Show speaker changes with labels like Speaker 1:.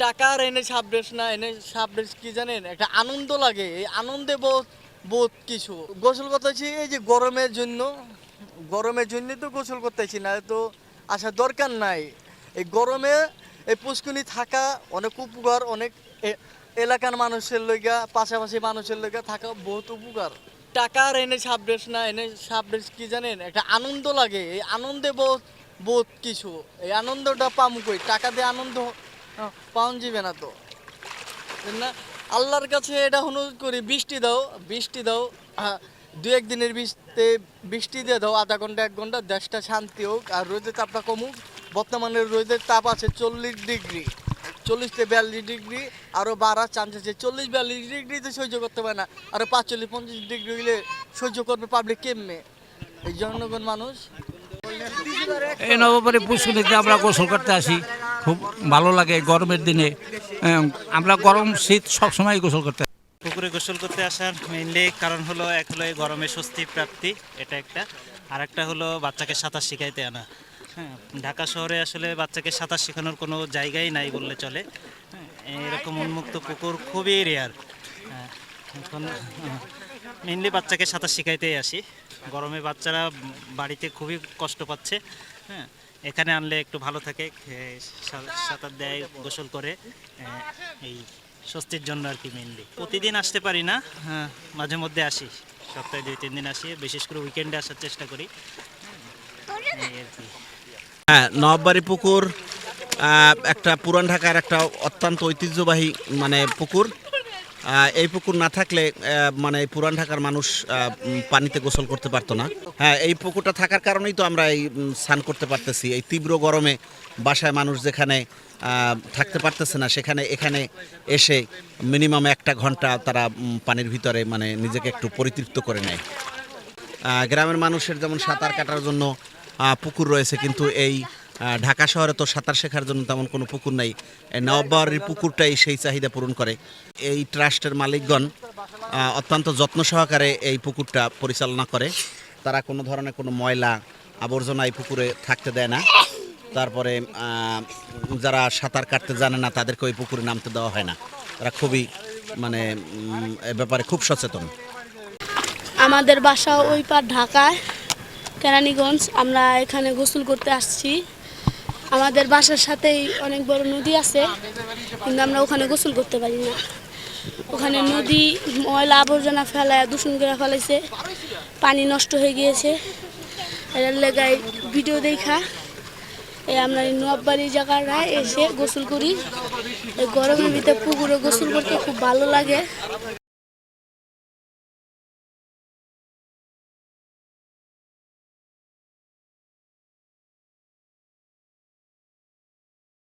Speaker 1: টাকার এনে সাবড্রেস না, এনে সাবড্রেস কি জানেন, একটা আনন্দ লাগে। এই আনন্দে বোধ বোধ কিছু গোসল করতেছি এই যে গরমের জন্য তো গোসল করতেছি, না তো আসার দরকার নাই। এই গরমে এই পুষ্কুনি থাকা অনেক উপকার, অনেক এলাকার মানুষের লইগা, পাশাপাশি মানুষের লইগা থাকা বহুত উপকার। টাকার এনে সাবড্রেস না, এনে সাবড্রেস কি জানেন, একটা আনন্দ লাগে। এই আনন্দে বোধ বোধ কিছু, এই আনন্দটা পামু কই, টাকা দিয়ে আনন্দ পাওয়া যাবে না তো না। আল্লাহর কাছে এটা অনুরোধ করি, বৃষ্টি দাও, দু একদিনের বৃষ্টি দিয়ে দাও, আধা ঘন্টা 1 ঘন্টা, দেশটা শান্তি হোক আর রোদের তাপটা কমুক। বর্তমানে রোদের তাপ আছে 40 ডিগ্রি, 40 থেকে 42 ডিগ্রি, আরও বাড়ার চান্স আছে। 40-42 ডিগ্রিতে সহ্য করতে পারে না, আরও 45-50 ডিগ্রি হইলে সহ্য করবে পাবলিক কেমনে? এই জনগণ মানুষ।
Speaker 2: এই নববাড়ি পুষ্করিণীতে আমরা গোসল করতে আসি, খুব ভালো লাগে গরমের দিনে। আমরা গরম শীত সবসময় গোসল করতে আসি।
Speaker 3: পুকুরে গোসল করতে আসার মেইনলি কারণ হলো, এক হলো এই গরমে স্বস্তি প্রাপ্তি, এটা একটা। আর একটা হলো বাচ্চাকে সাঁতার শিখাইতে আনা। হ্যাঁ, ঢাকা শহরে আসলে বাচ্চাকে সাঁতার শেখানোর কোনো জায়গাই নাই বললে চলে। হ্যাঁ, এরকম উন্মুক্ত পুকুর খুবই রেয়ার। এখন মেইনলি বাচ্চাকে সাঁতার শিখাইতেই আসি। গরমে বাচ্চারা বাড়িতে খুবই কষ্ট পাচ্ছে। হ্যাঁ, এখানে আনলে একটু ভালো থাকে, সাঁতার দেয়, গোসল করে, এই স্বস্তির জন্য আর কি। মেইনলি প্রতিদিন আসতে পারি না, হ্যাঁ মাঝে মধ্যে আসি, সপ্তাহে 2-3 দিন আসি, বিশেষ করে উইকেন্ডে আসার চেষ্টা করি, এই আর কি।
Speaker 4: হ্যাঁ, নবাববাড়ি পুকুর একটা পুরান ঢাকার একটা অত্যন্ত ঐতিহ্যবাহী মানে পুকুর। এই পুকুর না থাকলে মানে পুরান ঢাকার মানুষ পানিতে গোসল করতে পারতো না। হ্যাঁ, এই পুকুরটা থাকার কারণেই তো আমরা এই স্নান করতে পারতেছি। এই তীব্র গরমে বাসায় মানুষ যেখানে থাকতে পারতেছে না, সেখানে এখানে এসে মিনিমাম 1 ঘন্টা তারা পানির ভিতরে মানে নিজেকে একটু পরিতৃপ্ত করে নেয়। গ্রামের মানুষের যেমন সাঁতার কাটার জন্য পুকুর রয়েছে, কিন্তু এই ঢাকা শহরে তো সাঁতার শেখার জন্য তেমন কোনো পুকুর নেই। এই নবাববাড়ির পুকুরটাই সেই চাহিদা পূরণ করে। এই ট্রাস্টের মালিকগণ অত্যন্ত যত্ন সহকারে এই পুকুরটা পরিচালনা করে। তারা কোনো ধরনের কোনো ময়লা আবর্জনা এই পুকুরে থাকতে দেয় না। তারপরে যারা সাঁতার কাটতে জানে না তাদেরকে ওই পুকুরে নামতে দেওয়া হয় না। তারা খুবই মানে এ ব্যাপারে খুব সচেতন।
Speaker 5: আমাদের বাসা ওই পার ঢাকায় কেরানীগঞ্জ। আমরা এখানে গোসল করতে আসছি। আমাদের বাসার সাথেই অনেক বড় নদী আছে, কিন্তু আমরা ওখানে গোসল করতে পারি না। ওখানে নদী ময়লা আবর্জনা ফেলায় দূষণ করে ফেলাইছে, পানি নষ্ট হয়ে গিয়েছে। এর লেগায় ভিডিও দেখা আমরা এই নবাববাড়ি জায়গাটায় এসে গোসল করি। এই গরমের ভিতরে পুকুরে গোসল করতে খুব ভালো লাগে।